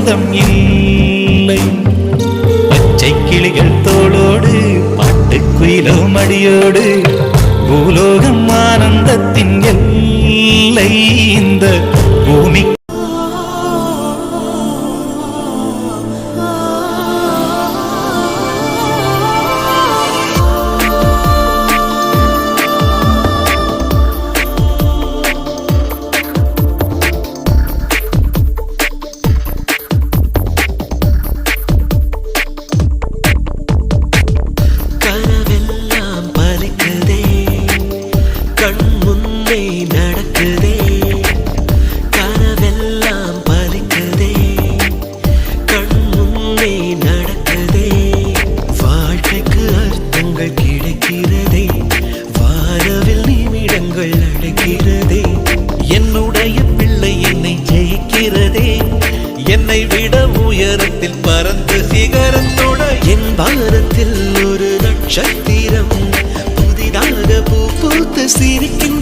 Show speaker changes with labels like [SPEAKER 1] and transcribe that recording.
[SPEAKER 1] சொந்தம் இல்லை. பச்சை கிளிகள் தோளோடு பாட்டுக்குயிலோ மடியோடு பூலோகம் ஆனந்தத்தின் எல்லை இந்த பூமி. என்னுடைய பிள்ளை என்னை ஜெயிக்கிறதே, என்னை விட உயரத்தில் பறந்து சிகரத்தோட என் பாரத்தில் ஒரு நட்சத்திரம் புதிதாக பூ பூத்து சிரிக்கின்ற